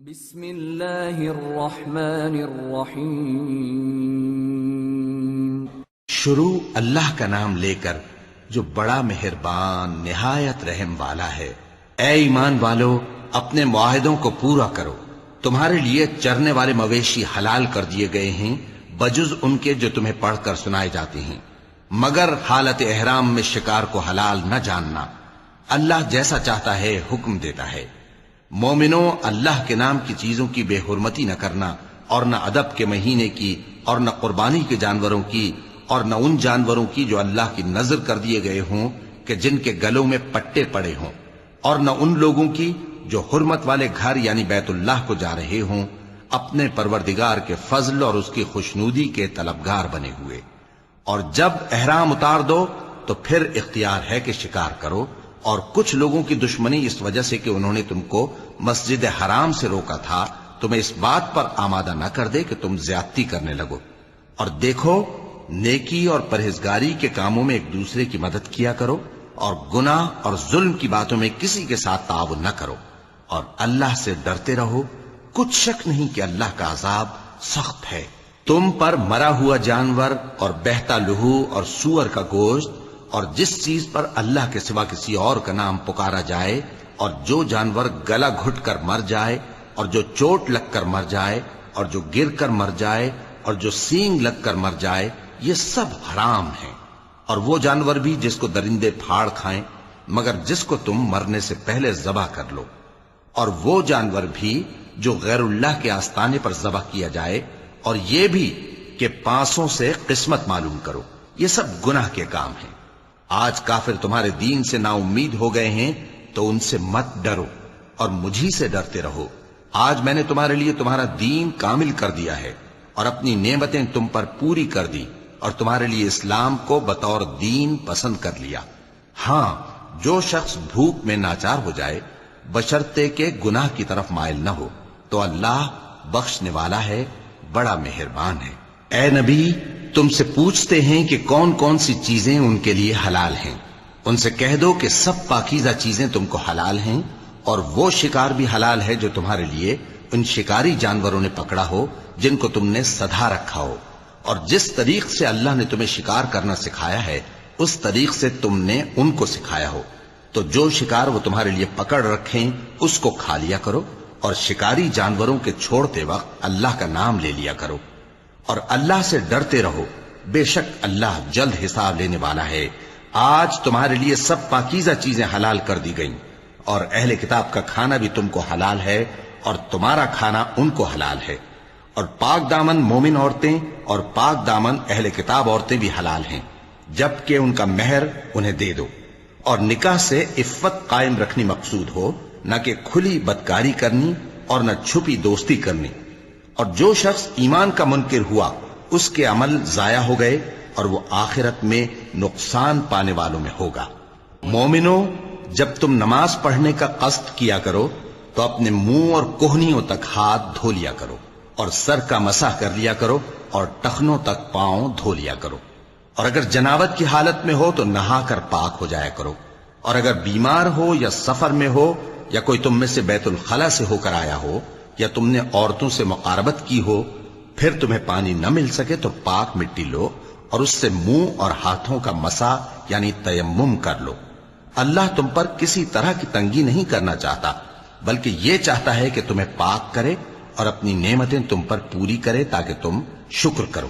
بسم اللہ الرحمن الرحیم۔ شروع اللہ کا نام لے کر جو بڑا مہربان نہایت رحم والا ہے۔ اے ایمان والو، اپنے معاہدوں کو پورا کرو۔ تمہارے لیے چرنے والے مویشی حلال کر دیے گئے ہیں بجز ان کے جو تمہیں پڑھ کر سنائے جاتے ہیں، مگر حالت احرام میں شکار کو حلال نہ جاننا۔ اللہ جیسا چاہتا ہے حکم دیتا ہے۔ مومنوں، اللہ کے نام کی چیزوں کی بے حرمتی نہ کرنا، اور نہ ادب کے مہینے کی، اور نہ قربانی کے جانوروں کی، اور نہ ان جانوروں کی جو اللہ کی نذر کر دیے گئے ہوں کہ جن کے گلوں میں پٹے پڑے ہوں، اور نہ ان لوگوں کی جو حرمت والے گھر یعنی بیت اللہ کو جا رہے ہوں اپنے پروردگار کے فضل اور اس کی خوشنودی کے طلبگار بنے ہوئے۔ اور جب احرام اتار دو تو پھر اختیار ہے کہ شکار کرو، اور کچھ لوگوں کی دشمنی اس وجہ سے کہ انہوں نے تم کو مسجد حرام سے روکا تھا تمہیں اس بات پر آمادہ نہ کر دے کہ تم زیادتی کرنے لگو۔ اور دیکھو، نیکی اور پرہیزگاری کے کاموں میں ایک دوسرے کی مدد کیا کرو، اور گناہ اور ظلم کی باتوں میں کسی کے ساتھ تعاون نہ کرو، اور اللہ سے ڈرتے رہو۔ کچھ شک نہیں کہ اللہ کا عذاب سخت ہے۔ تم پر مرا ہوا جانور اور بہتا لہو اور سور کا گوشت اور جس چیز پر اللہ کے سوا کسی اور کا نام پکارا جائے، اور جو جانور گلا گھٹ کر مر جائے، اور جو چوٹ لگ کر مر جائے، اور جو گر کر مر جائے، اور جو سینگ لگ کر مر جائے، یہ سب حرام ہیں۔ اور وہ جانور بھی جس کو درندے پھاڑ کھائیں، مگر جس کو تم مرنے سے پہلے ذبح کر لو۔ اور وہ جانور بھی جو غیر اللہ کے آستانے پر ذبح کیا جائے، اور یہ بھی کہ پانسوں سے قسمت معلوم کرو۔ یہ سب گناہ کے کام ہیں۔ آج کافر تمہارے دین سے نا امید ہو گئے ہیں تو ان سے مت ڈرو، اور مجھی سے ڈرتے رہو۔ آج میں نے تمہارے لیے تمہارا دین کامل کر دیا ہے، اور اپنی نعمتیں تم پر پوری کر دی، اور تمہارے لیے اسلام کو بطور دین پسند کر لیا۔ ہاں، جو شخص بھوک میں ناچار ہو جائے بشرطے کہ گناہ کی طرف مائل نہ ہو تو اللہ بخشنے والا ہے، بڑا مہربان ہے۔ اے نبی، تم سے پوچھتے ہیں کہ کون کون سی چیزیں ان کے لیے حلال ہیں۔ ان سے کہہ دو کہ سب پاکیزہ چیزیں تم کو حلال ہیں، اور وہ شکار بھی حلال ہے جو تمہارے لیے ان شکاری جانوروں نے پکڑا ہو جن کو تم نے سدھا رکھا ہو، اور جس طریق سے اللہ نے تمہیں شکار کرنا سکھایا ہے اس طریق سے تم نے ان کو سکھایا ہو۔ تو جو شکار وہ تمہارے لیے پکڑ رکھیں اس کو کھا لیا کرو، اور شکاری جانوروں کے چھوڑتے وقت اللہ کا نام لے لیا کرو، اور اللہ سے ڈرتے رہو، بے شک اللہ جلد حساب لینے والا ہے۔ آج تمہارے لیے سب پاکیزہ چیزیں حلال کر دی گئیں، اور اہل کتاب کا کھانا بھی تم کو حلال ہے، اور تمہارا کھانا ان کو حلال ہے۔ اور پاک دامن مومن عورتیں اور پاک دامن اہل کتاب عورتیں بھی حلال ہیں، جبکہ ان کا مہر انہیں دے دو۔ اور نکاح سے عفت قائم رکھنی مقصود ہو، نہ کہ کھلی بدکاری کرنی اور نہ چھپی دوستی کرنی۔ اور جو شخص ایمان کا منکر ہوا اس کے عمل ضائع ہو گئے، اور وہ آخرت میں نقصان پانے والوں میں ہوگا۔ مومنوں، جب تم نماز پڑھنے کا قصد کیا کرو تو اپنے منہ اور کوہنیوں تک ہاتھ دھو لیا کرو، اور سر کا مسح کر لیا کرو، اور ٹخنوں تک پاؤں دھو لیا کرو۔ اور اگر جنابت کی حالت میں ہو تو نہا کر پاک ہو جایا کرو۔ اور اگر بیمار ہو یا سفر میں ہو، یا کوئی تم میں سے بیت الخلا سے ہو کر آیا ہو، یا تم نے عورتوں سے مقاربت کی ہو، پھر تمہیں پانی نہ مل سکے تو پاک مٹی لو اور اس سے منہ اور ہاتھوں کا مسح یعنی تیمم کر لو۔ اللہ تم پر کسی طرح کی تنگی نہیں کرنا چاہتا، بلکہ یہ چاہتا ہے کہ تمہیں پاک کرے اور اپنی نعمتیں تم پر پوری کرے تاکہ تم شکر کرو۔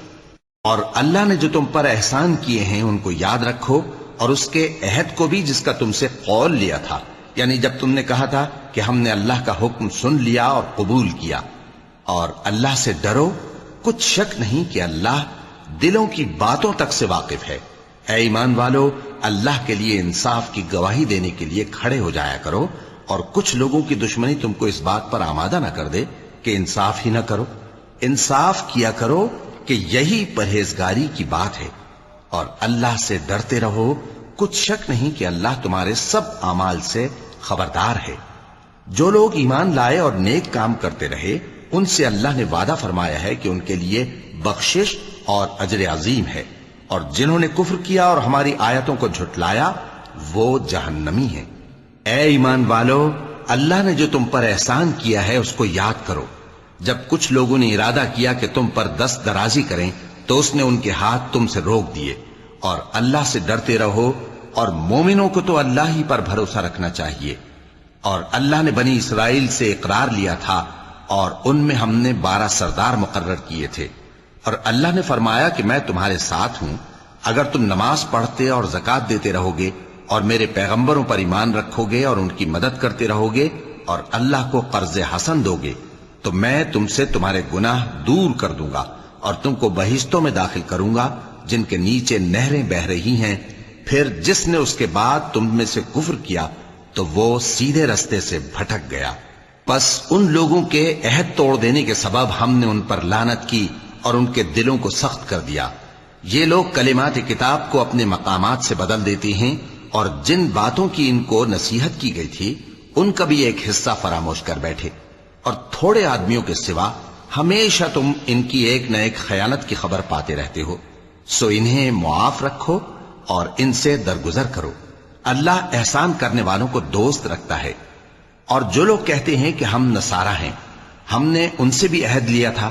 اور اللہ نے جو تم پر احسان کیے ہیں ان کو یاد رکھو، اور اس کے عہد کو بھی جس کا تم سے قول لیا تھا، یعنی جب تم نے کہا تھا کہ ہم نے اللہ کا حکم سن لیا اور قبول کیا۔ اور اللہ سے ڈرو، کچھ شک نہیں کہ اللہ دلوں کی باتوں تک سے واقف ہے۔ اے ایمان والو، اللہ کے لیے انصاف کی گواہی دینے کے لیے کھڑے ہو جایا کرو، اور کچھ لوگوں کی دشمنی تم کو اس بات پر آمادہ نہ کر دے کہ انصاف ہی نہ کرو۔ انصاف کیا کرو کہ یہی پرہیزگاری کی بات ہے، اور اللہ سے ڈرتے رہو، کچھ شک نہیں کہ اللہ تمہارے سب اعمال سے خبردار ہے۔ جو لوگ ایمان لائے اور نیک کام کرتے رہے ان سے اللہ نے وعدہ فرمایا ہے کہ ان کے لیے بخشش اور اجر عظیم ہے، اور جنہوں نے کفر کیا اور ہماری آیتوں کو جھٹلایا وہ جہنمی ہیں۔ اے ایمان والو، اللہ نے جو تم پر احسان کیا ہے اس کو یاد کرو۔ جب کچھ لوگوں نے ارادہ کیا کہ تم پر دست درازی کریں تو اس نے ان کے ہاتھ تم سے روک دیے، اور اللہ سے ڈرتے رہو، اور مومنوں کو تو اللہ ہی پر بھروسہ رکھنا چاہیے۔ اور اللہ نے بنی اسرائیل سے اقرار لیا تھا، اور ان میں ہم نے 12 سردار مقرر کیے تھے، اور اللہ نے فرمایا کہ میں تمہارے ساتھ ہوں، اگر تم نماز پڑھتے اور زکوٰۃ دیتے رہو گے اور میرے پیغمبروں پر ایمان رکھو گے اور ان کی مدد کرتے رہو گے اور اللہ کو قرض حسن دو گے تو میں تم سے تمہارے گناہ دور کر دوں گا اور تم کو بہشتوں میں داخل کروں گا جن کے نیچے نہریں بہ رہی ہیں۔ پھر جس نے اس کے بعد تم میں سے کفر کیا تو وہ سیدھے رستے سے بھٹک گیا۔ پس ان لوگوں کے عہد توڑ دینے کے سبب ہم نے ان پر لعنت کی اور ان کے دلوں کو سخت کر دیا۔ یہ لوگ کلمات کتاب کو اپنے مقامات سے بدل دیتے ہیں، اور جن باتوں کی ان کو نصیحت کی گئی تھی ان کا بھی ایک حصہ فراموش کر بیٹھے، اور تھوڑے آدمیوں کے سوا ہمیشہ تم ان کی ایک نہ ایک خیانت کی خبر پاتے رہتے ہو۔ سو انہیں معاف رکھو اور ان سے درگزر کرو۔ اللہ احسان کرنے والوں کو دوست رکھتا ہے۔ اور جو لوگ کہتے ہیں کہ ہم نصارہ ہیں، ہم نے ان سے بھی عہد لیا تھا،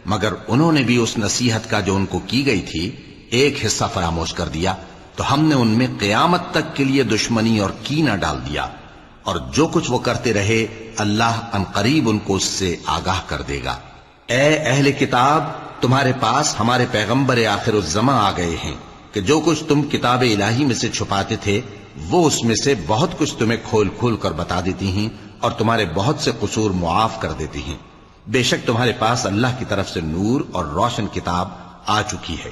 مگر انہوں نے بھی اس نصیحت کا جو ان کو کی گئی تھی ایک حصہ فراموش کر دیا، تو ہم نے ان میں قیامت تک کے لیے دشمنی اور کینہ ڈال دیا، اور جو کچھ وہ کرتے رہے اللہ عنقریب ان کو اس سے آگاہ کر دے گا۔ اے اہل کتاب، تمہارے پاس ہمارے پیغمبر آخر الزماں آ گئے ہیں کہ جو کچھ تم کتاب الہی میں سے چھپاتے تھے وہ اس میں سے بہت کچھ تمہیں کھول کھول کر بتا دیتی ہیں اور تمہارے بہت سے قصور معاف کر دیتی ہیں۔ بے شک تمہارے پاس اللہ کی طرف سے نور اور روشن کتاب آ چکی ہے،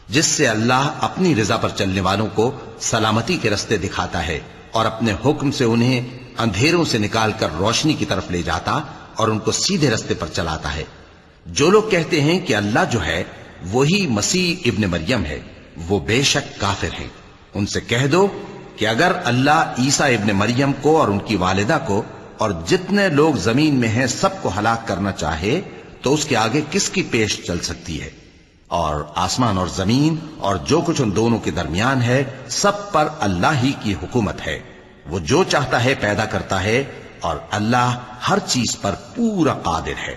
جس سے اللہ اپنی رضا پر چلنے والوں کو سلامتی کے رستے دکھاتا ہے اور اپنے حکم سے انہیں اندھیروں سے نکال کر روشنی کی طرف لے جاتا اور ان کو سیدھے رستے پر چلاتا ہے۔ جو لوگ کہتے ہیں کہ اللہ جو ہے وہی مسیح ابن مریم ہے، وہ بے شک کافر ہیں۔ ان سے کہہ دو کہ اگر اللہ عیسیٰ ابن مریم کو اور ان کی والدہ کو اور جتنے لوگ زمین میں ہیں سب کو ہلاک کرنا چاہے تو اس کے آگے کس کی پیش چل سکتی ہے؟ اور آسمان اور زمین اور جو کچھ ان دونوں کے درمیان ہے سب پر اللہ ہی کی حکومت ہے۔ وہ جو چاہتا ہے پیدا کرتا ہے، اور اللہ ہر چیز پر پورا قادر ہے۔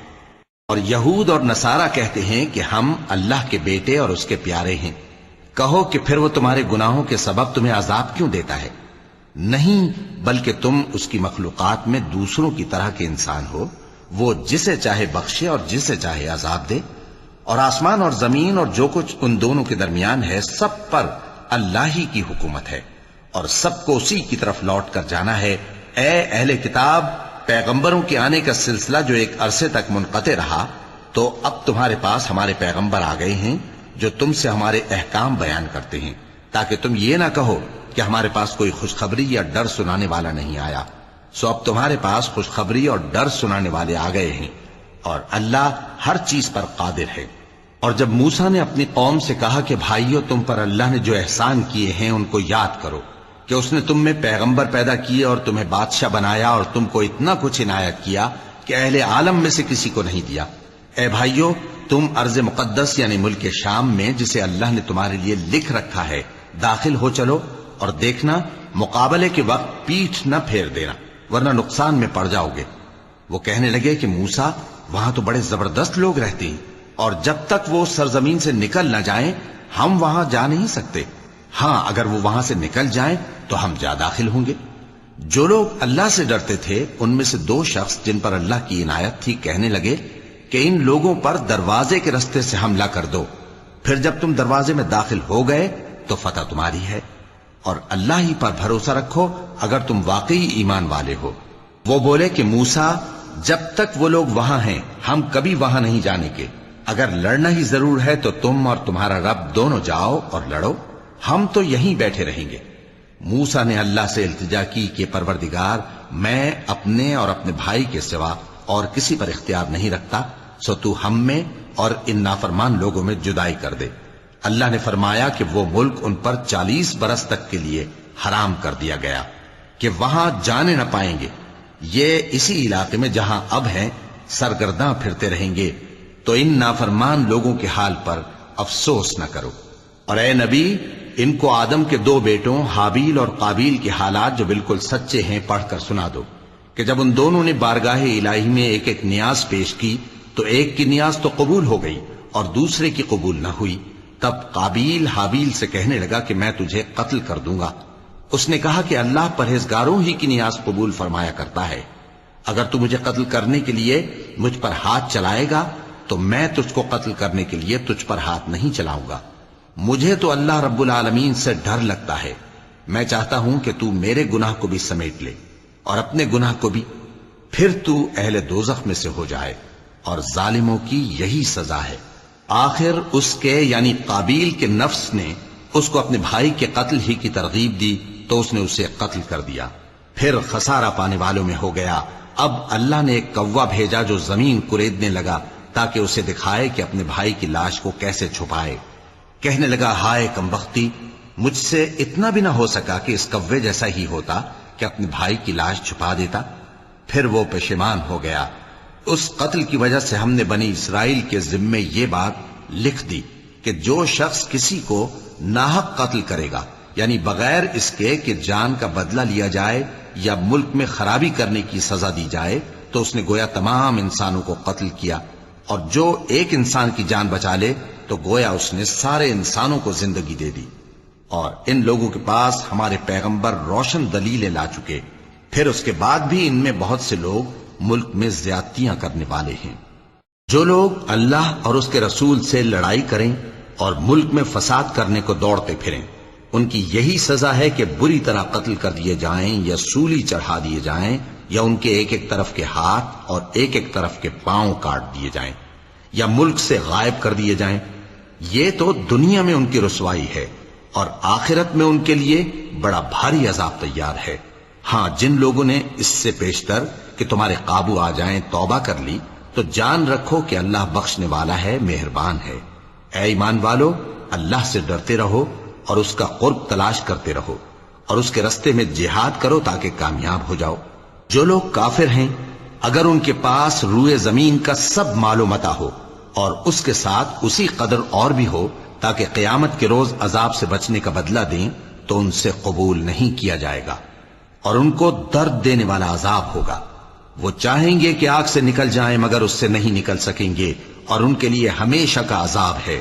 اور یہود اور نصارہ کہتے ہیں کہ ہم اللہ کے بیٹے اور اس کے پیارے ہیں۔ کہو کہ پھر وہ تمہارے گناہوں کے سبب تمہیں عذاب کیوں دیتا ہے؟ نہیں، بلکہ تم اس کی مخلوقات میں دوسروں کی طرح کے انسان ہو، وہ جسے چاہے بخشے اور جسے چاہے عذاب دے۔ اور آسمان اور زمین اور جو کچھ ان دونوں کے درمیان ہے سب پر اللہ ہی کی حکومت ہے، اور سب کو اسی کی طرف لوٹ کر جانا ہے۔ اے اہل کتاب، پیغمبروں کے آنے کا سلسلہ جو ایک عرصے تک منقطع رہا، تو اب تمہارے پاس ہمارے پیغمبر آ گئے ہیں جو تم سے ہمارے احکام بیان کرتے ہیں، تاکہ تم یہ نہ کہو کہ ہمارے پاس کوئی خوشخبری یا ڈر سنانے والا نہیں آیا۔ سو اب تمہارے پاس خوشخبری اور ڈر سنانے والے آ گئے ہیں، اور اللہ ہر چیز پر قادر ہے۔ اور جب موسیٰ نے اپنی قوم سے کہا کہ بھائیو، تم پر اللہ نے جو احسان کیے ہیں ان کو یاد کرو، کہ اس نے تم میں پیغمبر پیدا کیے اور تمہیں بادشاہ بنایا اور تم کو اتنا کچھ عنایت کیا کہ اہل عالم میں سے کسی کو نہیں دیا۔ اے بھائیو، تم ارض مقدس یعنی ملک شام میں جسے اللہ نے تمہارے لیے لکھ رکھا ہے داخل ہو چلو، اور دیکھنا مقابلے کے وقت پیٹھ نہ پھیر دینا ورنہ نقصان میں پڑ جاؤ گے۔ وہ کہنے لگے کہ موسیٰ، وہاں تو بڑے زبردست لوگ رہتے ہیں، اور جب تک وہ سرزمین سے نکل نہ جائیں ہم وہاں جا نہیں سکتے۔ ہاں، اگر وہ وہاں سے نکل جائیں تو ہم جا داخل ہوں گے۔ جو لوگ اللہ سے ڈرتے تھے ان میں سے 2 شخص جن پر اللہ کی عنایت تھی کہنے لگے کہ ان لوگوں پر دروازے کے رستے سے حملہ کر دو، پھر جب تم دروازے میں داخل ہو گئے تو فتح تمہاری ہے، اور اللہ ہی پر بھروسہ رکھو اگر تم واقعی ایمان والے ہو۔ وہ بولے کہ موسیٰ، جب تک وہ لوگ وہاں ہیں ہم کبھی وہاں نہیں جانے کے، اگر لڑنا ہی ضرور ہے تو تم اور تمہارا رب دونوں جاؤ اور لڑو، ہم تو یہیں بیٹھے رہیں گے۔ موسیٰ نے اللہ سے التجا کی کہ پروردگار، میں اپنے اور اپنے بھائی کے سوا اور کسی پر اختیار نہیں رکھتا، سو تو ہم میں اور ان نافرمان لوگوں میں جدائی کر دے۔ اللہ نے فرمایا کہ وہ ملک ان پر 40 برس تک کے لیے حرام کر دیا گیا کہ وہاں جانے نہ پائیں گے۔ یہ اسی علاقے میں جہاں اب ہیں سرگرداں پھرتے رہیں گے، تو ان نافرمان لوگوں کے حال پر افسوس نہ کرو۔ اور اے نبی، ان کو آدم کے 2 بیٹوں حابیل اور قابیل کے حالات جو بالکل سچے ہیں پڑھ کر سنا دو۔ کہ جب ان دونوں نے بارگاہ الہی میں ایک ایک نیاز پیش کی تو ایک کی نیاز تو قبول ہو گئی اور دوسرے کی قبول نہ ہوئی. تب قابیل حابیل سے کہنے لگا کہ میں تجھے قتل کر دوں گا. اس نے کہا کہ اللہ پرہیزگاروں ہی کی نیاز قبول فرمایا کرتا ہے. اگر تو مجھے قتل کرنے کے لیے مجھ پر ہاتھ چلائے گا تو میں تجھ کو قتل کرنے کے لیے تجھ پر ہاتھ نہیں چلاؤں گا. مجھے تو اللہ رب العالمین سے ڈر لگتا ہے. میں چاہتا ہوں کہ تو میرے گناہ کو بھی سمیٹ لے اور اپنے گناہ کو بھی، پھر تو اہل دوزخ میں سے ہو جائے، اور ظالموں کی یہی سزا ہے. آخر اس کے یعنی قابیل کے نفس نے اس کو اپنے بھائی کے قتل ہی کی ترغیب دی تو اس نے اسے قتل کر دیا. پھر خسارہ پانے والوں میں ہو گیا. اب اللہ نے ایک کوا بھیجا جو زمین کریدنے لگا تاکہ اسے دکھائے کہ اپنے بھائی کی لاش کو کیسے چھپائے. کہنے لگا ہائے کمبختی، مجھ سے اتنا بھی نہ ہو سکا کہ اس کوے جیسا ہی ہوتا کہ اپنے بھائی کی لاش چھپا دیتا. پھر وہ پشیمان ہو گیا. اس قتل کی وجہ سے ہم نے بنی اسرائیل کے ذمے یہ بات لکھ دی کہ جو شخص کسی کو ناحق قتل کرے گا، یعنی بغیر اس کے کہ جان کا بدلہ لیا جائے یا ملک میں خرابی کرنے کی سزا دی جائے، تو اس نے گویا تمام انسانوں کو قتل کیا. اور جو ایک انسان کی جان بچا لے تو گویا اس نے سارے انسانوں کو زندگی دے دی. اور ان لوگوں کے پاس ہمارے پیغمبر روشن دلیلیں لا چکے، پھر اس کے بعد بھی ان میں بہت سے لوگ ملک میں زیادتیاں کرنے والے ہیں. جو لوگ اللہ اور اس کے رسول سے لڑائی کریں اور ملک میں فساد کرنے کو دوڑتے پھریں، ان کی یہی سزا ہے کہ بری طرح قتل کر دیے جائیں یا سولی چڑھا دیے جائیں، یا ان کے ایک ایک طرف کے ہاتھ اور ایک ایک طرف کے پاؤں کاٹ دیے جائیں، یا ملک سے غائب کر دیے جائیں. یہ تو دنیا میں ان کی رسوائی ہے، اور آخرت میں ان کے لیے بڑا بھاری عذاب تیار ہے. ہاں، جن لوگوں نے اس سے پیشتر کہ تمہارے قابو آ جائیں توبہ کر لی تو جان رکھو کہ اللہ بخشنے والا ہے، مہربان ہے. اے ایمان والو، اللہ سے ڈرتے رہو اور اس کا قرب تلاش کرتے رہو اور اس کے رستے میں جہاد کرو تاکہ کامیاب ہو جاؤ. جو لوگ کافر ہیں اگر ان کے پاس روئے زمین کا سب مال و متاع ہو اور اس کے ساتھ اسی قدر اور بھی ہو تاکہ قیامت کے روز عذاب سے بچنے کا بدلہ دیں تو ان سے قبول نہیں کیا جائے گا، اور ان کو درد دینے والا عذاب ہوگا. وہ چاہیں گے کہ آگ سے نکل جائیں مگر اس سے نہیں نکل سکیں گے، اور ان کے لیے ہمیشہ کا عذاب ہے.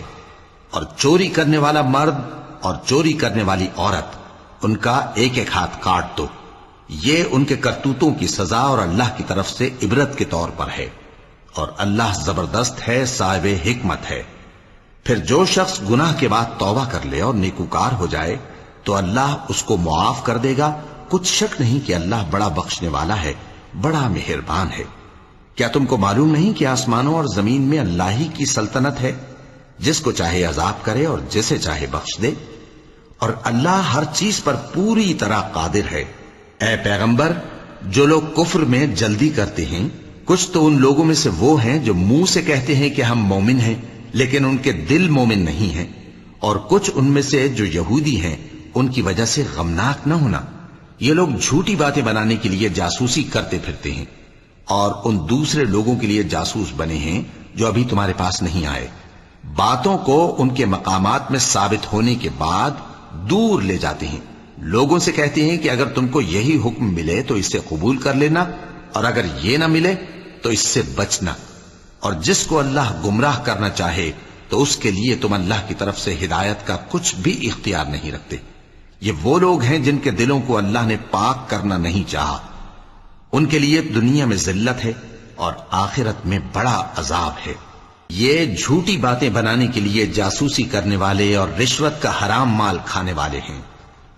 اور چوری کرنے والا مرد اور چوری کرنے والی عورت، ان کا ایک ایک ہاتھ کاٹ دو. یہ ان کے کرتوتوں کی سزا اور اللہ کی طرف سے عبرت کے طور پر ہے، اور اللہ زبردست ہے، صاحب حکمت ہے. پھر جو شخص گناہ کے بعد توبہ کر لے اور نیکوکار ہو جائے تو اللہ اس کو معاف کر دے گا. کچھ شک نہیں کہ اللہ بڑا بخشنے والا ہے، بڑا مہربان ہے. کیا تم کو معلوم نہیں کہ آسمانوں اور زمین میں اللہ ہی کی سلطنت ہے، جس کو چاہے عذاب کرے اور جسے چاہے بخش دے، اور اللہ ہر چیز پر پوری طرح قادر ہے. اے پیغمبر، جو لوگ کفر میں جلدی کرتے ہیں، کچھ تو ان لوگوں میں سے وہ ہیں جو منہ سے کہتے ہیں کہ ہم مومن ہیں لیکن ان کے دل مومن نہیں ہیں، اور کچھ ان میں سے جو یہودی ہیں ان کی وجہ سے غمناک نہ ہونا. یہ لوگ جھوٹی باتیں بنانے کے لیے جاسوسی کرتے پھرتے ہیں اور ان دوسرے لوگوں کے لیے جاسوس بنے ہیں جو ابھی تمہارے پاس نہیں آئے. باتوں کو ان کے مقامات میں ثابت ہونے کے بعد دور لے جاتے ہیں. لوگوں سے کہتے ہیں کہ اگر تم کو یہی حکم ملے تو اس سے قبول کر لینا، اور اگر یہ نہ ملے تو اس سے بچنا. اور جس کو اللہ گمراہ کرنا چاہے تو اس کے لیے تم اللہ کی طرف سے ہدایت کا کچھ بھی اختیار نہیں رکھتے. یہ وہ لوگ ہیں جن کے دلوں کو اللہ نے پاک کرنا نہیں چاہا. ان کے لیے دنیا میں ذلت ہے اور آخرت میں بڑا عذاب ہے. یہ جھوٹی باتیں بنانے کے لیے جاسوسی کرنے والے اور رشوت کا حرام مال کھانے والے ہیں.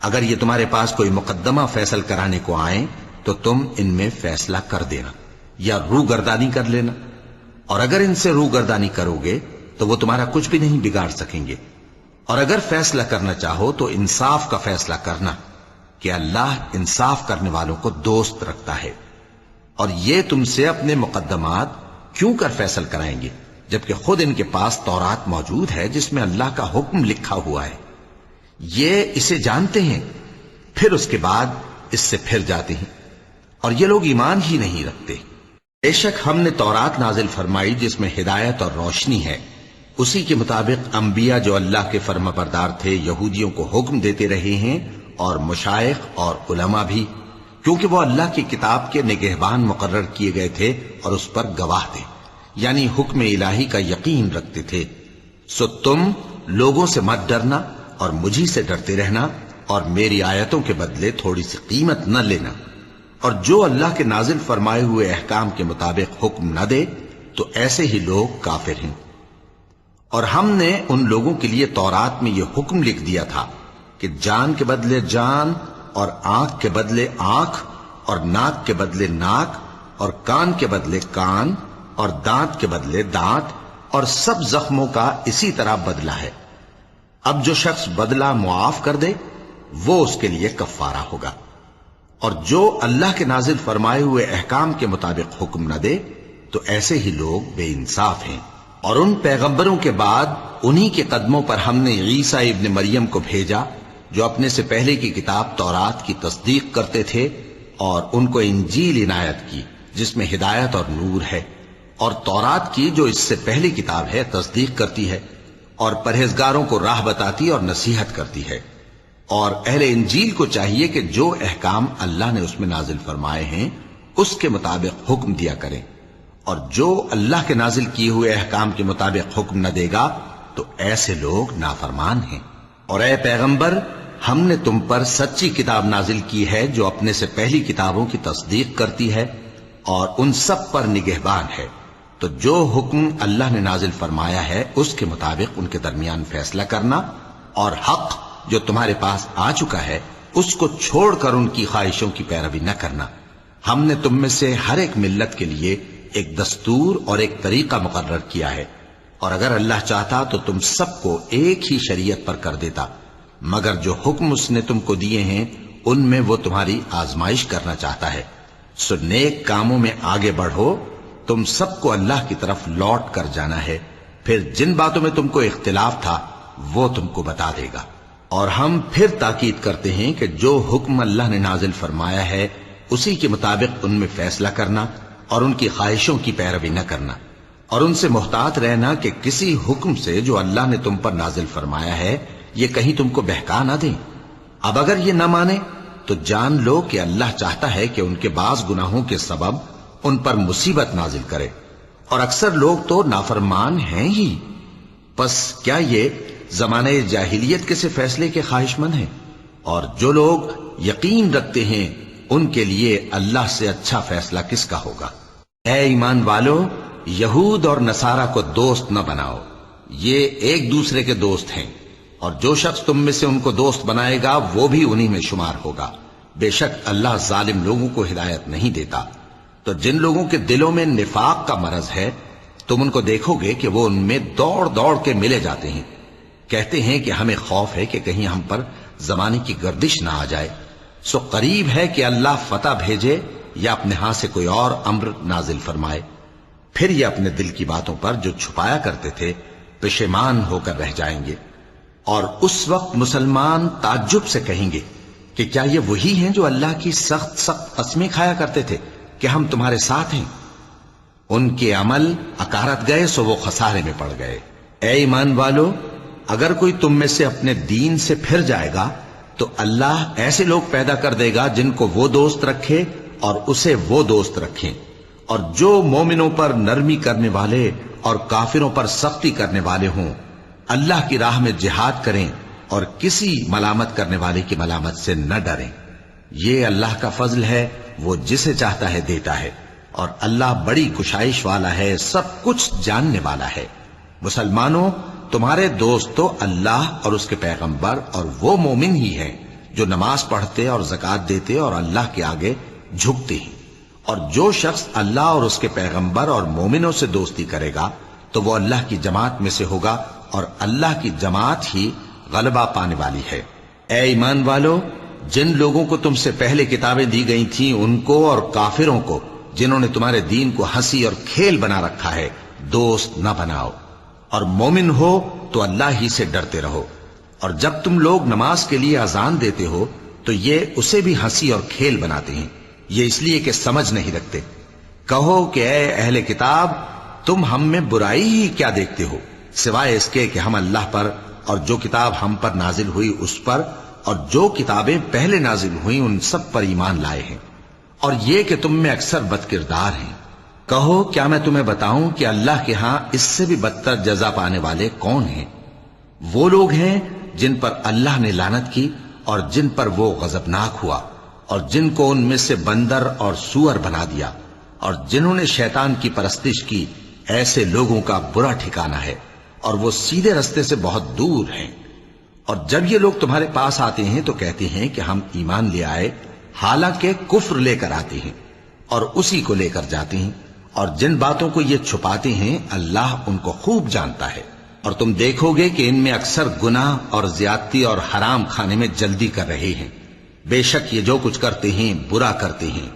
اگر یہ تمہارے پاس کوئی مقدمہ فیصل کرانے کو آئیں تو تم ان میں فیصلہ کر دینا یا روگردانی کر لینا، اور اگر ان سے روگردانی کرو گے تو وہ تمہارا کچھ بھی نہیں بگاڑ سکیں گے. اور اگر فیصلہ کرنا چاہو تو انصاف کا فیصلہ کرنا کہ اللہ انصاف کرنے والوں کو دوست رکھتا ہے. اور یہ تم سے اپنے مقدمات کیوں کر فیصل کرائیں گے جبکہ خود ان کے پاس تورات موجود ہے جس میں اللہ کا حکم لکھا ہوا ہے. یہ اسے جانتے ہیں، پھر اس کے بعد اس سے پھر جاتے ہیں، اور یہ لوگ ایمان ہی نہیں رکھتے. بے شک ہم نے تورات نازل فرمائی جس میں ہدایت اور روشنی ہے. اسی کے مطابق انبیاء جو اللہ کے فرما بردار تھے یہودیوں کو حکم دیتے رہے ہیں، اور مشائخ اور علماء بھی، کیونکہ وہ اللہ کی کتاب کے نگہبان مقرر کیے گئے تھے اور اس پر گواہ تھے، یعنی حکم الہی کا یقین رکھتے تھے۔ سو تم لوگوں سے مت ڈرنا اور مجھی سے ڈرتے رہنا، اور میری آیتوں کے بدلے تھوڑی سی قیمت نہ لینا، اور جو اللہ کے نازل فرمائے ہوئے احکام کے مطابق حکم نہ دے تو ایسے ہی لوگ کافر ہیں۔ اور ہم نے ان لوگوں کے لیے تورات میں یہ حکم لکھ دیا تھا کہ جان کے بدلے جان، اور آنکھ کے بدلے آنکھ، اور ناک کے بدلے ناک، اور کان کے بدلے کان، اور دانت کے بدلے دانت، اور سب زخموں کا اسی طرح بدلہ ہے۔ اب جو شخص بدلہ معاف کر دے وہ اس کے لیے کفارہ ہوگا، اور جو اللہ کے نازل فرمائے ہوئے احکام کے مطابق حکم نہ دے تو ایسے ہی لوگ بے انصاف ہیں۔ اور ان پیغمبروں کے بعد انہی کے قدموں پر ہم نے عیسیٰ ابن مریم کو بھیجا، جو اپنے سے پہلے کی کتاب تورات کی تصدیق کرتے تھے، اور ان کو انجیل عنایت کی جس میں ہدایت اور نور ہے، اور تورات کی جو اس سے پہلی کتاب ہے تصدیق کرتی ہے، اور پرہیزگاروں کو راہ بتاتی اور نصیحت کرتی ہے۔ اور اہل انجیل کو چاہیے کہ جو احکام اللہ نے اس میں نازل فرمائے ہیں اس کے مطابق حکم دیا کریں، اور جو اللہ کے نازل کیے ہوئے احکام کے مطابق حکم نہ دے گا تو ایسے لوگ نافرمان ہیں۔ اور اے پیغمبر، ہم نے تم پر سچی کتاب نازل کی ہے جو اپنے سے پہلی کتابوں کی تصدیق کرتی ہے اور ان سب پر نگہبان ہے، تو جو حکم اللہ نے نازل فرمایا ہے اس کے مطابق ان کے درمیان فیصلہ کرنا، اور حق جو تمہارے پاس آ چکا ہے اس کو چھوڑ کر ان کی خواہشوں کی پیروی نہ کرنا۔ ہم نے تم میں سے ہر ایک ملت کے لیے ایک دستور اور ایک طریقہ مقرر کیا ہے، اور اگر اللہ چاہتا تو تم سب کو ایک ہی شریعت پر کر دیتا، مگر جو حکم اس نے تم کو دیے ہیں ان میں وہ تمہاری آزمائش کرنا چاہتا ہے۔ سو نیک کاموں میں آگے بڑھو، تم سب کو اللہ کی طرف لوٹ کر جانا ہے، پھر جن باتوں میں تم کو اختلاف تھا وہ تم کو بتا دے گا۔ اور ہم پھر تاکید کرتے ہیں کہ جو حکم اللہ نے نازل فرمایا ہے اسی کے مطابق ان میں فیصلہ کرنا، اور ان کی خواہشوں کی پیروی نہ کرنا، اور ان سے محتاط رہنا کہ کسی حکم سے جو اللہ نے تم پر نازل فرمایا ہے یہ کہیں تم کو بہکا نہ دیں۔ اب اگر یہ نہ مانے تو جان لو کہ اللہ چاہتا ہے کہ ان کے بعض گناہوں کے سبب ان پر مصیبت نازل کرے، اور اکثر لوگ تو نافرمان ہیں ہی۔ پس کیا یہ زمانے جاہلیت کے سے فیصلے کے خواہش مند ہیں؟ اور جو لوگ یقین رکھتے ہیں ان کے لیے اللہ سے اچھا فیصلہ کس کا ہوگا؟ اے ایمان والو، یہود اور نصارہ کو دوست نہ بناؤ، یہ ایک دوسرے کے دوست ہیں، اور جو شخص تم میں سے ان کو دوست بنائے گا وہ بھی انہی میں شمار ہوگا۔ بے شک اللہ ظالم لوگوں کو ہدایت نہیں دیتا۔ تو جن لوگوں کے دلوں میں نفاق کا مرض ہے تم ان کو دیکھو گے کہ وہ ان میں دوڑ دوڑ کے ملے جاتے ہیں، کہتے ہیں کہ ہمیں خوف ہے کہ کہیں ہم پر زمانے کی گردش نہ آ جائے۔ سو قریب ہے کہ اللہ فتح بھیجے یا اپنے ہاں سے کوئی اور امر نازل فرمائے، پھر یہ اپنے دل کی باتوں پر جو چھپایا کرتے تھے پشیمان ہو کر رہ جائیں گے۔ اور اس وقت مسلمان تعجب سے کہیں گے کہ کیا یہ وہی ہیں جو اللہ کی سخت سخت قسمیں کھایا کرتے تھے کہ ہم تمہارے ساتھ ہیں؟ ان کے عمل اکارت گئے سو وہ خسارے میں پڑ گئے۔ اے ایمان والو، اگر کوئی تم میں سے اپنے دین سے پھر جائے گا تو اللہ ایسے لوگ پیدا کر دے گا جن کو وہ دوست رکھے اور اسے وہ دوست رکھیں، اور جو مومنوں پر نرمی کرنے والے اور کافروں پر سختی کرنے والے ہوں، اللہ کی راہ میں جہاد کریں اور کسی ملامت کرنے والے کی ملامت سے نہ ڈریں۔ یہ اللہ کا فضل ہے، وہ جسے چاہتا ہے دیتا ہے، اور اللہ بڑی کشائش والا ہے، سب کچھ جاننے والا ہے۔ مسلمانوں، تمہارے دوست تو اللہ اور اس کے پیغمبر اور وہ مومن ہی ہیں جو نماز پڑھتے اور زکوٰۃ دیتے اور اللہ کے آگے جھکتے ہیں۔ اور جو شخص اللہ اور اس کے پیغمبر اور مومنوں سے دوستی کرے گا تو وہ اللہ کی جماعت میں سے ہوگا، اور اللہ کی جماعت ہی غلبہ پانے والی ہے۔ اے ایمان والو، جن لوگوں کو تم سے پہلے کتابیں دی گئی تھیں ان کو اور کافروں کو جنہوں نے تمہارے دین کو ہنسی اور کھیل بنا رکھا ہے دوست نہ بناؤ، اور مومن ہو تو اللہ ہی سے ڈرتے رہو۔ اور جب تم لوگ نماز کے لیے اذان دیتے ہو تو یہ اسے بھی ہنسی اور کھیل بناتے ہیں، یہ اس لیے کہ سمجھ نہیں رکھتے۔ کہو کہ اے اہل کتاب، تم ہم میں برائی ہی کیا دیکھتے ہو، سوائے اس کے کہ ہم اللہ پر اور جو کتاب ہم پر نازل ہوئی اس پر اور جو کتابیں پہلے نازل ہوئیں ان سب پر ایمان لائے ہیں۔ اور یہ کہ تم میں اکثر بد کردار ہیں۔ کہو کیا میں تمہیں بتاؤں کہ اللہ کے ہاں اس سے بھی بدتر جزا پانے والے کون ہیں؟ وہ لوگ ہیں جن پر اللہ نے لعنت کی اور جن پر وہ غضبناک ہوا، اور جن کو ان میں سے بندر اور سور بنا دیا، اور جنہوں نے شیطان کی پرستش کی، ایسے لوگوں کا برا ٹھکانہ ہے اور وہ سیدھے رستے سے بہت دور ہیں۔ اور جب یہ لوگ تمہارے پاس آتے ہیں تو کہتے ہیں کہ ہم ایمان لے آئے، حالانکہ کفر لے کر آتے ہیں اور اسی کو لے کر جاتے ہیں، اور جن باتوں کو یہ چھپاتے ہیں اللہ ان کو خوب جانتا ہے۔ اور تم دیکھو گے کہ ان میں اکثر گناہ اور زیادتی اور حرام کھانے میں جلدی کر رہے ہیں۔ بے شک یہ جو کچھ کرتے ہیں برا کرتے ہیں۔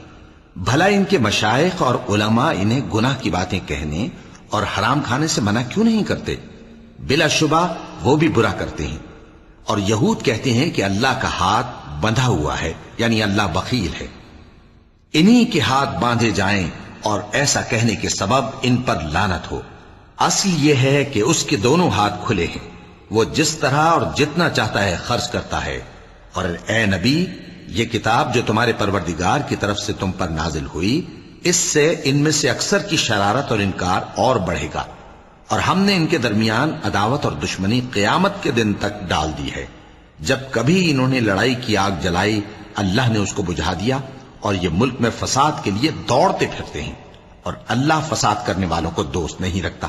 بھلا ان کے مشائخ اور علماء انہیں گناہ کی باتیں کہنے اور حرام کھانے سے منع کیوں نہیں کرتے؟ بلا شبہ وہ بھی برا کرتے ہیں۔ اور یہود کہتے ہیں کہ اللہ کا ہاتھ بندھا ہوا ہے، یعنی اللہ بخیل ہے۔ انہی کے ہاتھ باندھے جائیں اور ایسا کہنے کے سبب ان پر لعنت ہو۔ اصل یہ ہے کہ اس کے دونوں ہاتھ کھلے ہیں، وہ جس طرح اور جتنا چاہتا ہے خرچ کرتا ہے۔ اور اے نبی، یہ کتاب جو تمہارے پروردگار کی طرف سے تم پر نازل ہوئی، اس سے ان میں سے اکثر کی شرارت اور انکار اور بڑھے گا، اور ہم نے ان کے درمیان عداوت اور دشمنی قیامت کے دن تک ڈال دی ہے۔ جب کبھی انہوں نے لڑائی کی آگ جلائی، اللہ نے اس کو بجھا دیا، اور یہ ملک میں فساد کے لیے دوڑتے پھرتے ہیں، اور اللہ فساد کرنے والوں کو دوست نہیں رکھتا۔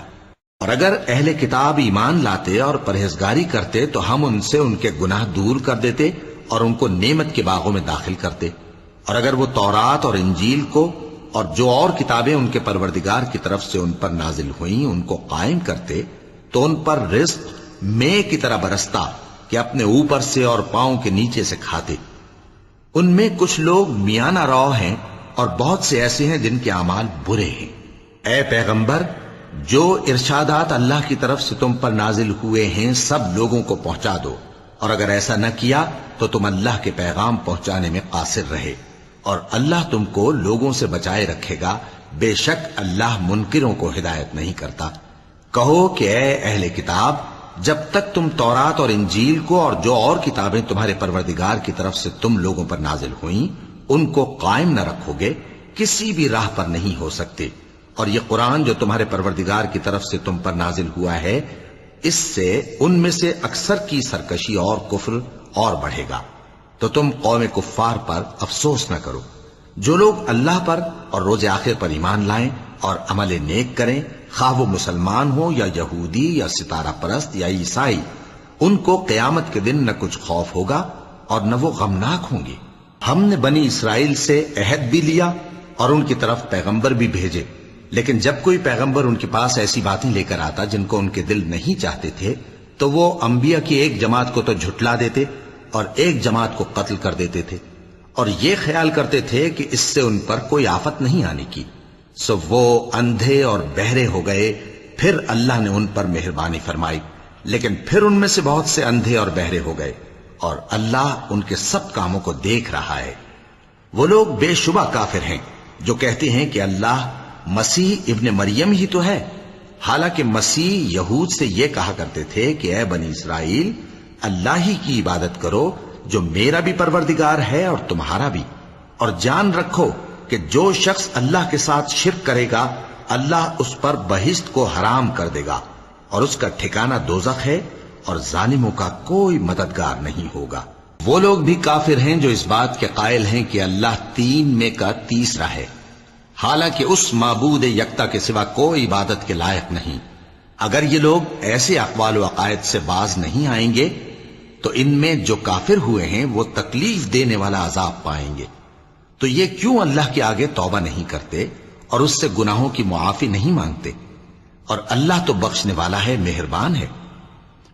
اور اگر اہل کتاب ایمان لاتے اور پرہیزگاری کرتے تو ہم ان سے ان کے گناہ دور کر دیتے اور ان کو نعمت کے باغوں میں داخل کرتے۔ اور اگر وہ تورات اور انجیل کو اور جو اور کتابیں ان کے پروردگار کی طرف سے ان پر نازل ہوئیں ان کو قائم کرتے تو ان پر رزق مے کی طرح برستا کہ اپنے اوپر سے اور پاؤں کے نیچے سے کھاتے۔ ان میں کچھ لوگ میانہ رو ہیں اور بہت سے ایسے ہیں جن کے اعمال برے ہیں۔ اے پیغمبر، جو ارشادات اللہ کی طرف سے تم پر نازل ہوئے ہیں سب لوگوں کو پہنچا دو، اور اگر ایسا نہ کیا تو تم اللہ کے پیغام پہنچانے میں قاصر رہے، اور اللہ تم کو لوگوں سے بچائے رکھے گا، بے شک اللہ منکروں کو ہدایت نہیں کرتا۔ کہو کہ اے اہل کتاب، جب تک تم تورات اور انجیل کو اور جو اور کتابیں تمہارے پروردگار کی طرف سے تم لوگوں پر نازل ہوئیں ان کو قائم نہ رکھو گے، کسی بھی راہ پر نہیں ہو سکتے۔ اور یہ قرآن جو تمہارے پروردگار کی طرف سے تم پر نازل ہوا ہے، اس سے ان میں سے اکثر کی سرکشی اور کفر اور بڑھے گا، تو تم قوم کفار پر افسوس نہ کرو۔ جو لوگ اللہ پر اور روز آخر پر ایمان لائیں اور عمل نیک کریں، خواہ وہ مسلمان ہو یا یہودی یا ستارہ پرست یا عیسائی، ان کو قیامت کے دن نہ کچھ خوف ہوگا اور نہ وہ غمناک ہوں گے۔ ہم نے بنی اسرائیل سے عہد بھی لیا اور ان کی طرف پیغمبر بھی بھیجے، لیکن جب کوئی پیغمبر ان کے پاس ایسی باتیں لے کر آتا جن کو ان کے دل نہیں چاہتے تھے تو وہ انبیاء کی ایک جماعت کو تو جھٹلا دیتے اور ایک جماعت کو قتل کر دیتے تھے، اور یہ خیال کرتے تھے کہ اس سے ان پر کوئی آفت نہیں آنے کی، سو وہ اندھے اور بہرے ہو گئے۔ پھر اللہ نے ان پر مہربانی فرمائی، لیکن پھر ان میں سے بہت سے اندھے اور بہرے ہو گئے، اور اللہ ان کے سب کاموں کو دیکھ رہا ہے۔ وہ لوگ بے شبہ کافر ہیں جو کہتے ہیں کہ اللہ مسیح ابن مریم ہی تو ہے، حالانکہ مسیح یہود سے یہ کہا کرتے تھے کہ اے بنی اسرائیل، اللہ ہی کی عبادت کرو جو میرا بھی پروردگار ہے اور تمہارا بھی، اور جان رکھو کہ جو شخص اللہ کے ساتھ شرک کرے گا اللہ اس پر بہشت کو حرام کر دے گا، اور اس کا ٹھکانہ دوزخ ہے، اور ظالموں کا کوئی مددگار نہیں ہوگا۔ وہ لوگ بھی کافر ہیں جو اس بات کے قائل ہیں کہ اللہ تین میں کا تیسرا ہے، حالانکہ اس معبود یکتا کے سوا کوئی عبادت کے لائق نہیں۔ اگر یہ لوگ ایسے اقوال و عقائد سے باز نہیں آئیں گے تو ان میں جو کافر ہوئے ہیں وہ تکلیف دینے والا عذاب پائیں گے۔ تو یہ کیوں اللہ کے آگے توبہ نہیں کرتے اور اس سے گناہوں کی معافی نہیں مانگتے؟ اور اللہ تو بخشنے والا ہے، مہربان ہے۔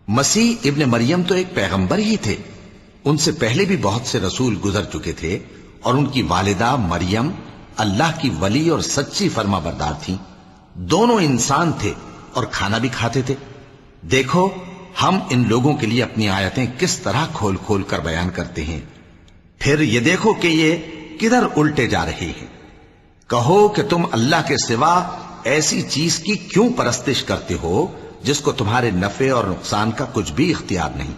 مسیح ابن مریم تو ایک پیغمبر ہی تھے، ان سے پہلے بھی بہت سے رسول گزر چکے تھے، اور ان کی والدہ مریم اللہ کی ولی اور سچی فرما بردار تھیں۔ دونوں انسان تھے اور کھانا بھی کھاتے تھے۔ دیکھو ہم ان لوگوں کے لیے اپنی آیتیں کس طرح کھول کھول کر بیان کرتے ہیں، پھر یہ دیکھو کہ یہ کدھر الٹے جا رہے ہیں۔ کہو کہ تم اللہ کے سوا ایسی چیز کی کیوں پرستش کرتے ہو جس کو تمہارے نفع اور نقصان کا کچھ بھی اختیار نہیں،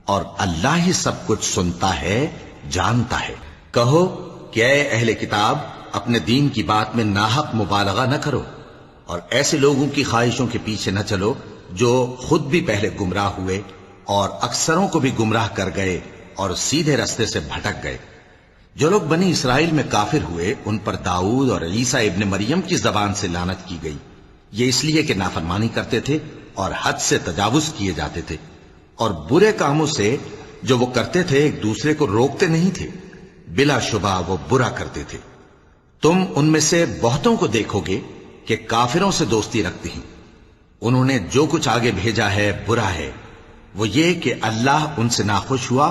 اور اللہ ہی سب کچھ سنتا ہے، جانتا ہے۔ کہو کہ اے اہل کتاب اپنے دین کی بات میں ناحق مبالغہ نہ کرو اور ایسے لوگوں کی خواہشوں کے پیچھے نہ چلو جو خود بھی پہلے گمراہ ہوئے اور اکثروں کو بھی گمراہ کر گئے اور سیدھے راستے سے بھٹک گئے۔ جو لوگ بنی اسرائیل میں کافر ہوئے ان پر داؤد اور عیسیٰ ابن مریم کی زبان سے لعنت کی گئی، یہ اس لیے کہ نافرمانی کرتے تھے اور حد سے تجاوز کیے جاتے تھے اور برے کاموں سے جو وہ کرتے تھے ایک دوسرے کو روکتے نہیں تھے، بلا شبہ وہ برا کرتے تھے۔ تم ان میں سے بہتوں کو دیکھو گے کہ کافروں سے دوستی رکھتے ہیں، انہوں نے جو کچھ آگے بھیجا ہے برا ہے، وہ یہ کہ اللہ ان سے ناخوش ہوا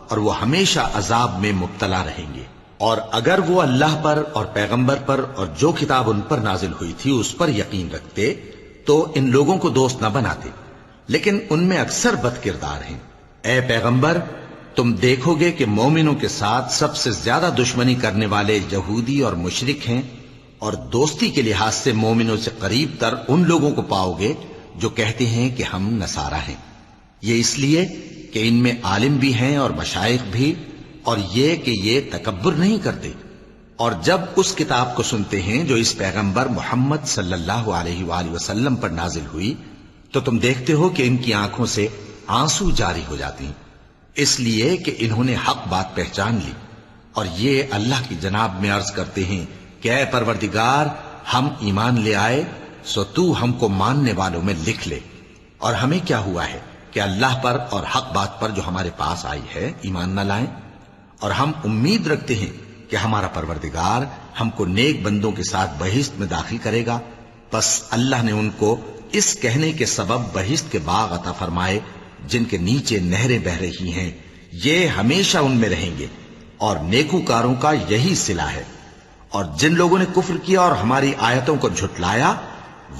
اور وہ ہمیشہ عذاب میں مبتلا رہیں گے۔ اور اگر وہ اللہ پر اور پیغمبر پر اور جو کتاب ان پر نازل ہوئی تھی اس پر یقین رکھتے تو ان لوگوں کو دوست نہ بناتے، لیکن ان میں اکثر بد کردار ہیں۔ اے پیغمبر تم دیکھو گے کہ مومنوں کے ساتھ سب سے زیادہ دشمنی کرنے والے یہودی اور مشرک ہیں، اور دوستی کے لحاظ سے مومنوں سے قریب تر ان لوگوں کو پاؤ گے جو کہتے ہیں کہ ہم نصارہ ہیں، یہ اس لیے کہ ان میں عالم بھی ہیں اور مشائخ بھی، اور یہ کہ یہ تکبر نہیں کرتے۔ اور جب اس کتاب کو سنتے ہیں جو اس پیغمبر محمد صلی اللہ علیہ وآلہ وسلم پر نازل ہوئی تو تم دیکھتے ہو کہ ان کی آنکھوں سے آنسو جاری ہو جاتے ہیں، اس لیے کہ انہوں نے حق بات پہچان لی، اور یہ اللہ کی جناب میں عرض کرتے ہیں کہ اے پروردگار ہم ایمان لے آئے سو تو ہم کو ماننے والوں میں لکھ لے، اور ہمیں کیا ہوا ہے کہ اللہ پر اور حق بات پر جو ہمارے پاس آئی ہے ایمان نہ لائیں، اور ہم امید رکھتے ہیں کہ ہمارا پروردگار ہم کو نیک بندوں کے ساتھ بہشت میں داخل کرے گا۔ پس اللہ نے ان کو اس کہنے کے سبب بہشت کے باغ عطا فرمائے جن کے نیچے نہریں بہ رہی ہیں، یہ ہمیشہ ان میں رہیں گے، اور نیکوکاروں کا یہی صلہ ہے۔ اور جن لوگوں نے کفر کیا اور ہماری آیتوں کو جھٹلایا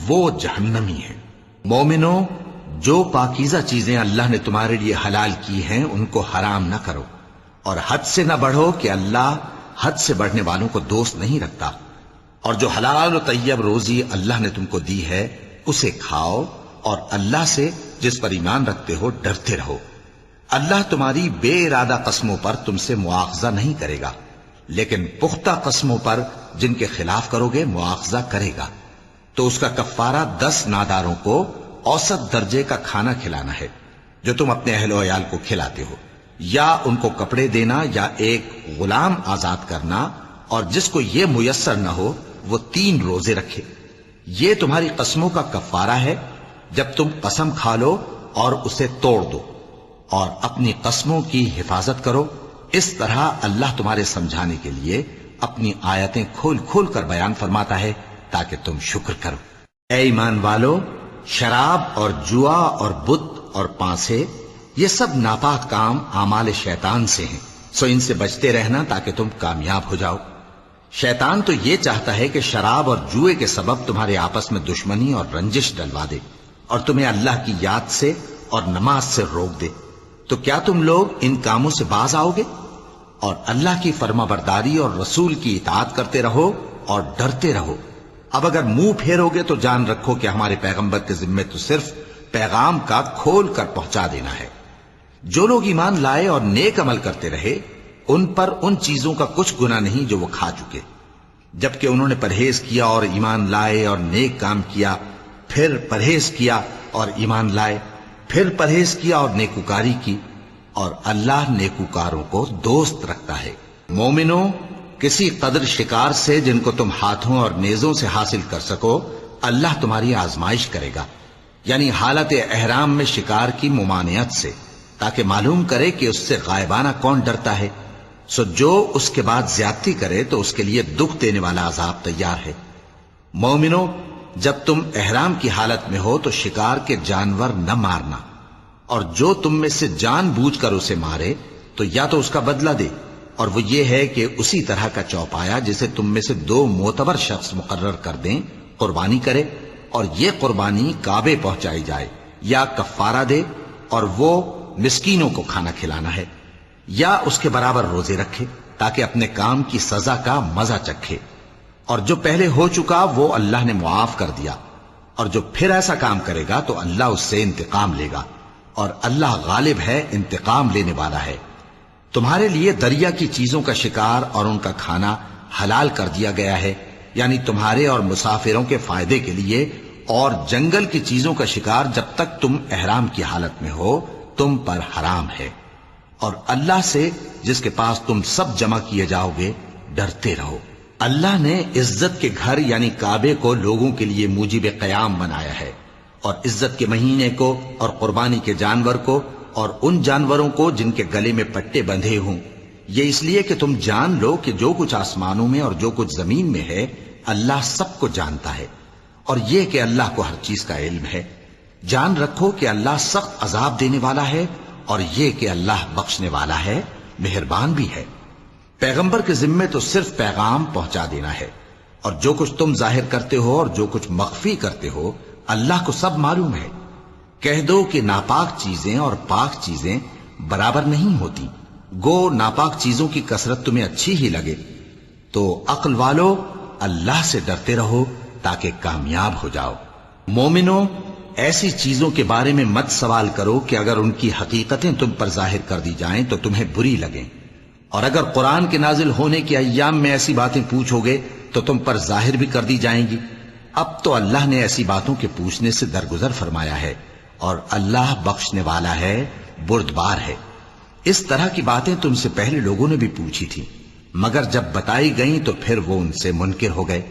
وہ جہنمی ہیں۔ مومنوں جو پاکیزہ چیزیں اللہ نے تمہارے لیے حلال کی ہیں ان کو حرام نہ کرو، اور حد سے نہ بڑھو کہ اللہ حد سے بڑھنے والوں کو دوست نہیں رکھتا، اور جو حلال و طیب روزی اللہ نے تم کو دی ہے اسے کھاؤ، اور اللہ سے جس پر ایمان رکھتے ہو ڈرتے رہو۔ اللہ تمہاری بے ارادہ قسموں پر تم سے مواخذہ نہیں کرے گا، لیکن پختہ قسموں پر جن کے خلاف کرو گے مواخذہ کرے گا، تو اس کا کفارہ 10 ناداروں کو اوسط درجے کا کھانا کھلانا ہے جو تم اپنے اہل و عیال کو کھلاتے ہو، یا ان کو کپڑے دینا یا ایک غلام آزاد کرنا، اور جس کو یہ میسر نہ ہو وہ 3 روزے رکھے۔ یہ تمہاری قسموں کا کفارہ ہے جب تم قسم کھا لو اور اسے توڑ دو، اور اپنی قسموں کی حفاظت کرو۔ اس طرح اللہ تمہارے سمجھانے کے لیے اپنی آیتیں کھول کھول کر بیان فرماتا ہے تاکہ تم شکر کرو۔ اے ایمان والو، شراب اور جوا اور بت اور پانسے یہ سب ناپاک کام اعمال شیطان سے ہیں، سو ان سے بچتے رہنا تاکہ تم کامیاب ہو جاؤ۔ شیطان تو یہ چاہتا ہے کہ شراب اور جوئے کے سبب تمہارے آپس میں دشمنی اور رنجش ڈلوا دے اور تمہیں اللہ کی یاد سے اور نماز سے روک دے، تو کیا تم لوگ ان کاموں سے باز آؤ گے؟ اور اللہ کی فرما برداری اور رسول کی اطاعت کرتے رہو اور ڈرتے رہو۔ اب اگر منہ پھیرو گے تو جان رکھو کہ ہمارے پیغمبر کے ذمے تو صرف پیغام کا کھول کر پہنچا دینا ہے۔ جو لوگ ایمان لائے اور نیک عمل کرتے رہے ان پر ان چیزوں کا کچھ گناہ نہیں جو وہ کھا چکے، جبکہ انہوں نے پرہیز کیا اور ایمان لائے اور نیک کام کیا، پھر پرہیز کیا اور ایمان لائے، پھر پرہیز کیا اور نیکوکاری کی، اور اللہ نیکوکاروں کو دوست رکھتا ہے۔ مومنوں، کسی قدر شکار سے جن کو تم ہاتھوں اور نیزوں سے حاصل کر سکو اللہ تمہاری آزمائش کرے گا، یعنی حالت احرام میں شکار کی ممانعت سے، تاکہ معلوم کرے کہ اس سے غائبانہ کون ڈرتا ہے، سو جو اس کے بعد زیادتی کرے تو اس کے لیے دکھ دینے والا عذاب تیار ہے۔ مومنوں، جب تم احرام کی حالت میں ہو تو شکار کے جانور نہ مارنا، اور جو تم میں سے جان بوجھ کر اسے مارے تو یا تو اس کا بدلہ دے، اور وہ یہ ہے کہ اسی طرح کا چوپایا جسے تم میں سے 2 معتبر شخص مقرر کر دیں قربانی کرے، اور یہ قربانی کعبے پہنچائی جائے، یا کفارہ دے اور وہ مسکینوں کو کھانا کھلانا ہے، یا اس کے برابر روزے رکھے تاکہ اپنے کام کی سزا کا مزہ چکھے، اور جو پہلے ہو چکا وہ اللہ نے معاف کر دیا، اور جو پھر ایسا کام کرے گا تو اللہ اس سے انتقام لے گا، اور اللہ غالب ہے، انتقام لینے والا ہے۔ تمہارے لیے دریا کی چیزوں کا شکار اور ان کا کھانا حلال کر دیا گیا ہے، یعنی تمہارے اور مسافروں کے فائدے کے لیے، اور جنگل کی چیزوں کا شکار جب تک تم احرام کی حالت میں ہو تم پر حرام ہے۔ اور اللہ سے جس کے پاس تم سب جمع کیے جاؤ گے ڈرتے رہو۔ اللہ نے عزت کے گھر یعنی کعبے کو لوگوں کے لیے موجب قیام بنایا ہے، اور عزت کے مہینے کو اور قربانی کے جانور کو اور ان جانوروں کو جن کے گلے میں پٹے بندھے ہوں، یہ اس لیے کہ تم جان لو کہ جو کچھ آسمانوں میں اور جو کچھ زمین میں ہے اللہ سب کو جانتا ہے، اور یہ کہ اللہ کو ہر چیز کا علم ہے۔ جان رکھو کہ اللہ سخت عذاب دینے والا ہے، اور یہ کہ اللہ بخشنے والا ہے، مہربان بھی ہے۔ پیغمبر کے ذمے تو صرف پیغام پہنچا دینا ہے، اور جو کچھ تم ظاہر کرتے ہو اور جو کچھ مخفی کرتے ہو اللہ کو سب معلوم ہے۔ کہہ دو کہ ناپاک چیزیں اور پاک چیزیں برابر نہیں ہوتی، گو ناپاک چیزوں کی کثرت تمہیں اچھی ہی لگے، تو عقل والو اللہ سے ڈرتے رہو تاکہ کامیاب ہو جاؤ۔ مومنو، ایسی چیزوں کے بارے میں مت سوال کرو کہ اگر ان کی حقیقتیں تم پر ظاہر کر دی جائیں تو تمہیں بری لگیں، اور اگر قرآن کے نازل ہونے کے ایام میں ایسی باتیں پوچھو گے تو تم پر ظاہر بھی کر دی جائیں گی۔ اب تو اللہ نے ایسی باتوں کے پوچھنے سے درگزر فرمایا ہے، اور اللہ بخشنے والا ہے، بردبار ہے۔ اس طرح کی باتیں تم سے پہلے لوگوں نے بھی پوچھی تھی، مگر جب بتائی گئیں تو پھر وہ ان سے منکر ہو گئے۔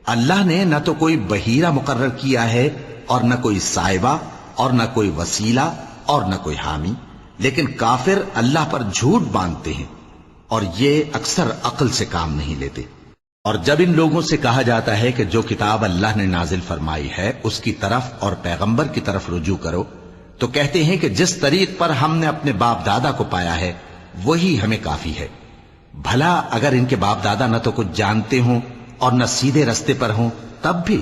اللہ نے نہ تو کوئی بحیرہ مقرر کیا ہے اور نہ کوئی سائبہ اور نہ کوئی وسیلہ اور نہ کوئی حامی، لیکن کافر اللہ پر جھوٹ باندھتے ہیں اور یہ اکثر عقل سے کام نہیں لیتے۔ اور جب ان لوگوں سے کہا جاتا ہے کہ جو کتاب اللہ نے نازل فرمائی ہے اس کی طرف اور پیغمبر کی طرف رجوع کرو، تو کہتے ہیں کہ جس طریق پر ہم نے اپنے باپ دادا کو پایا ہے وہی ہمیں کافی ہے۔ بھلا اگر ان کے باپ دادا نہ تو کچھ جانتے ہوں اور نہ سیدھے رستے پر ہوں تب بھی؟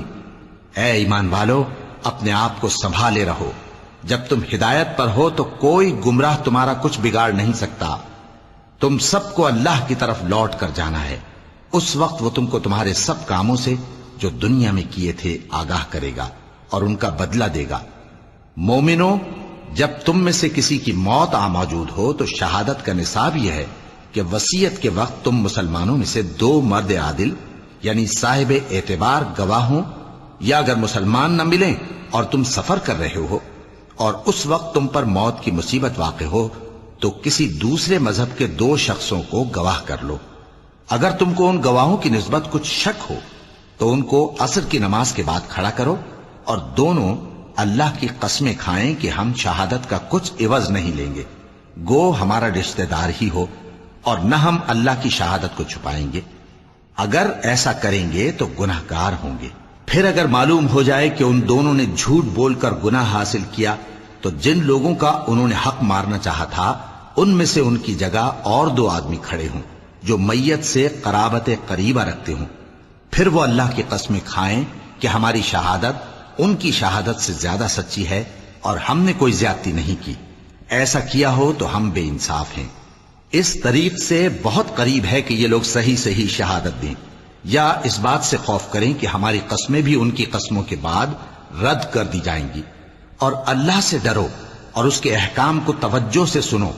اے ایمان والو، اپنے آپ کو سنبھالے رہو، جب تم ہدایت پر ہو تو کوئی گمراہ تمہارا کچھ بگاڑ نہیں سکتا۔ تم سب کو اللہ کی طرف لوٹ کر جانا ہے، اس وقت وہ تم کو تمہارے سب کاموں سے جو دنیا میں کیے تھے آگاہ کرے گا اور ان کا بدلہ دے گا۔ مومنو، جب تم میں سے کسی کی موت آ موجود ہو تو شہادت کا نصاب یہ ہے کہ وصیت کے وقت تم مسلمانوں میں سے 2 مرد عادل یعنی صاحب اعتبار گواہ ہوں، یا اگر مسلمان نہ ملیں اور تم سفر کر رہے ہو اور اس وقت تم پر موت کی مصیبت واقع ہو تو کسی دوسرے مذہب کے 2 شخصوں کو گواہ کر لو۔ اگر تم کو ان گواہوں کی نسبت کچھ شک ہو تو ان کو عصر کی نماز کے بعد کھڑا کرو، اور دونوں اللہ کی قسمیں کھائیں کہ ہم شہادت کا کچھ عوض نہیں لیں گے، گو ہمارا رشتہ دار ہی ہو، اور نہ ہم اللہ کی شہادت کو چھپائیں گے۔ اگر ایسا کریں گے تو گناہ گار ہوں گے۔ پھر اگر معلوم ہو جائے کہ ان دونوں نے جھوٹ بول کر گناہ حاصل کیا تو جن لوگوں کا انہوں نے حق مارنا چاہا تھا ان میں سے ان کی جگہ اور 2 آدمی کھڑے ہوں جو میت سے قرابت قریبہ رکھتے ہوں، پھر وہ اللہ کی قسمیں کھائیں کہ ہماری شہادت ان کی شہادت سے زیادہ سچی ہے اور ہم نے کوئی زیادتی نہیں کی۔ ایسا کیا ہو تو ہم بے انصاف ہیں۔ اس طریق سے بہت قریب ہے کہ یہ لوگ صحیح شہادت دیں، یا اس بات سے خوف کریں کہ ہماری قسمیں بھی ان کی قسموں کے بعد رد کر دی جائیں گی۔ اور اللہ سے ڈرو اور اس کے احکام کو توجہ سے سنو،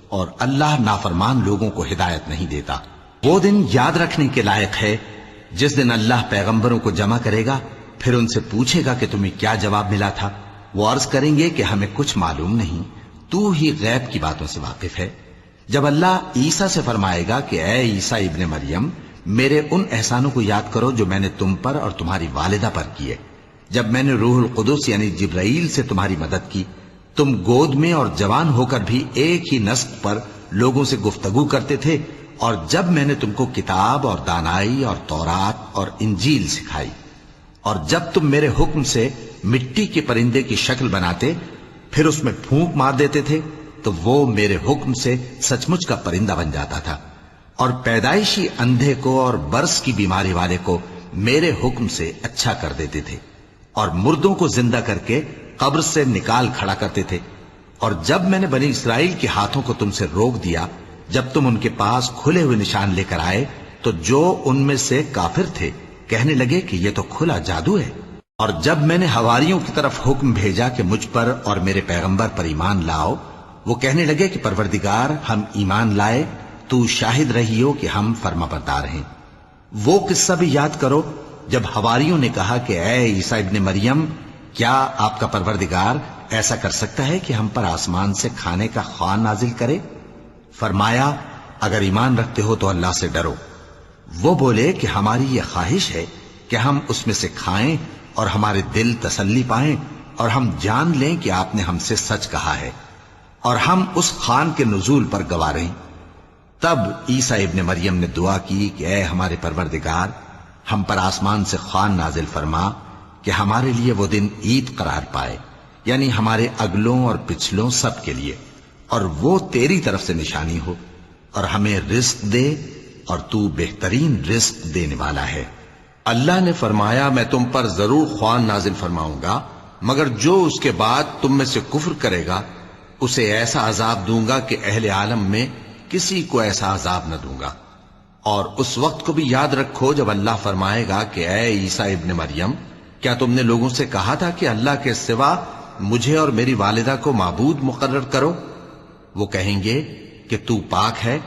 اور اللہ نافرمان لوگوں کو ہدایت نہیں دیتا۔ وہ دن یاد رکھنے کے لائق ہے جس دن اللہ پیغمبروں کو جمع کرے گا، پھر ان سے پوچھے گا کہ تمہیں کیا جواب ملا تھا۔ وہ عرض کریں گے کہ ہمیں کچھ معلوم نہیں، تو ہی غیب کی باتوں سے واقف ہے۔ جب اللہ عیسیٰ سے فرمائے گا کہ اے عیسیٰ ابن مریم، میرے ان احسانوں کو یاد کرو جو میں نے تم پر اور تمہاری والدہ پر کیے، جب میں نے روح القدس یعنی جبرائیل سے تمہاری مدد کی، تم گود میں اور جوان ہو کر بھی ایک ہی نسق پر لوگوں سے گفتگو کرتے تھے، اور جب میں نے تم کو کتاب اور دانائی اور تورات اور انجیل سکھائی، اور جب تم میرے حکم سے مٹی کے پرندے کی شکل بناتے پھر اس میں پھونک مار دیتے تھے تو وہ میرے حکم سے سچ مچ کا پرندہ بن جاتا تھا، اور پیدائشی اندھے کو اور برس کی بیماری والے کو میرے حکم سے اچھا کر دیتے تھے، اور مردوں کو زندہ کر کے قبر سے نکال کھڑا کرتے تھے۔ اور جب میں نے بنی اسرائیل کے ہاتھوں کو تم سے روک دیا جب تم ان کے پاس کھلے ہوئے نشان لے کر آئے تو جو ان میں سے کافر تھے کہنے لگے کہ یہ تو کھلا جادو ہے۔ اور جب میں نے حواریوں کی طرف حکم بھیجا کہ مجھ پر اور میرے پیغمبر پر ایمان لاؤ، وہ کہنے لگے کہ پروردگار ہم ایمان لائے، تو شاہد رہی ہو کہ ہم فرما بردار ہیں۔ وہ قصہ بھی یاد کرو جب حواریوں نے کہا کہ اے عیسیٰ ابن مریم، کیا آپ کا پروردگار ایسا کر سکتا ہے کہ ہم پر آسمان سے کھانے کا خوان نازل کرے؟ فرمایا اگر ایمان رکھتے ہو تو اللہ سے ڈرو۔ وہ بولے کہ ہماری یہ خواہش ہے کہ ہم اس میں سے کھائیں اور ہمارے دل تسلی پائیں اور ہم جان لیں کہ آپ نے ہم سے سچ کہا ہے اور ہم اس خوان کے نزول پر گواہ رہیں۔ تب عیسیٰ ابن مریم نے دعا کی کہ اے ہمارے پروردگار، ہم پر آسمان سے خوان نازل فرما کہ ہمارے لیے وہ دن عید قرار پائے، یعنی ہمارے اگلوں اور پچھلوں سب کے لیے، اور وہ تیری طرف سے نشانی ہو، اور ہمیں رزق دے اور تو بہترین رزق دینے والا ہے۔ اللہ نے فرمایا میں تم پر ضرور خوان نازل فرماؤں گا، مگر جو اس کے بعد تم میں سے کفر کرے گا اسے ایسا عذاب دوں گا کہ اہل عالم میں کسی کو ایسا عذاب نہ دوں گا۔ اور اس وقت کو بھی یاد رکھو جب اللہ فرمائے گا کہ اے عیسیٰ ابن مریم، کیا تم نے لوگوں سے کہا تھا کہ اللہ کے سوا مجھے اور میری والدہ کو معبود مقرر کرو؟ وہ کہیں گے کہ تو پاک ہے،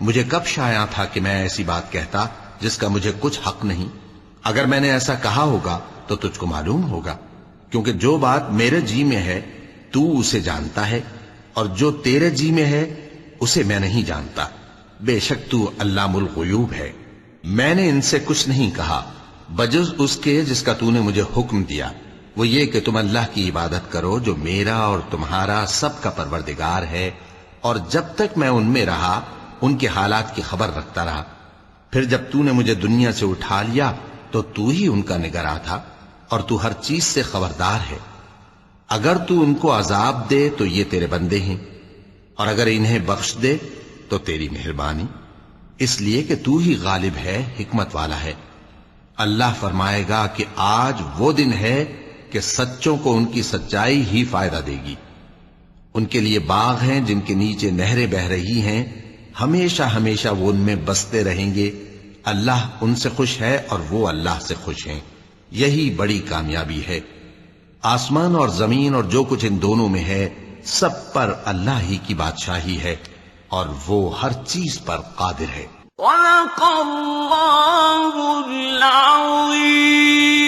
مجھے کب شایع تھا کہ میں ایسی بات کہتا جس کا مجھے کچھ حق نہیں۔ اگر میں نے ایسا کہا ہوگا تو تجھ کو معلوم ہوگا، کیونکہ جو بات میرے جی میں ہے تو اسے جانتا ہے، اور جو تیرے جی میں ہے اسے میں نہیں جانتا۔ بے شک تو علام الغیوب ہے۔ میں نے ان سے کچھ نہیں کہا بجز اس کے جس کا تو نے مجھے حکم دیا، وہ یہ کہ تم اللہ کی عبادت کرو جو میرا اور تمہارا سب کا پروردگار ہے، اور جب تک میں ان میں رہا ان کے حالات کی خبر رکھتا رہا۔ پھر جب تو نے مجھے دنیا سے اٹھا لیا تو تو ہی ان کا نگراں تھا، اور تو ہر چیز سے خبردار ہے۔ اگر تو ان کو عذاب دے تو یہ تیرے بندے ہیں، اور اگر انہیں بخش دے تو تیری مہربانی، اس لیے کہ تو ہی غالب ہے، حکمت والا ہے۔ اللہ فرمائے گا کہ آج وہ دن ہے کہ سچوں کو ان کی سچائی ہی فائدہ دے گی۔ ان کے لیے باغ ہیں جن کے نیچے نہریں بہ رہی ہیں، ہمیشہ ہمیشہ وہ ان میں بستے رہیں گے۔ اللہ ان سے خوش ہے اور وہ اللہ سے خوش ہیں، یہی بڑی کامیابی ہے۔ آسمان اور زمین اور جو کچھ ان دونوں میں ہے سب پر اللہ ہی کی بادشاہی ہے، اور وہ ہر چیز پر قادر ہے۔ صدق اللہ العظیم۔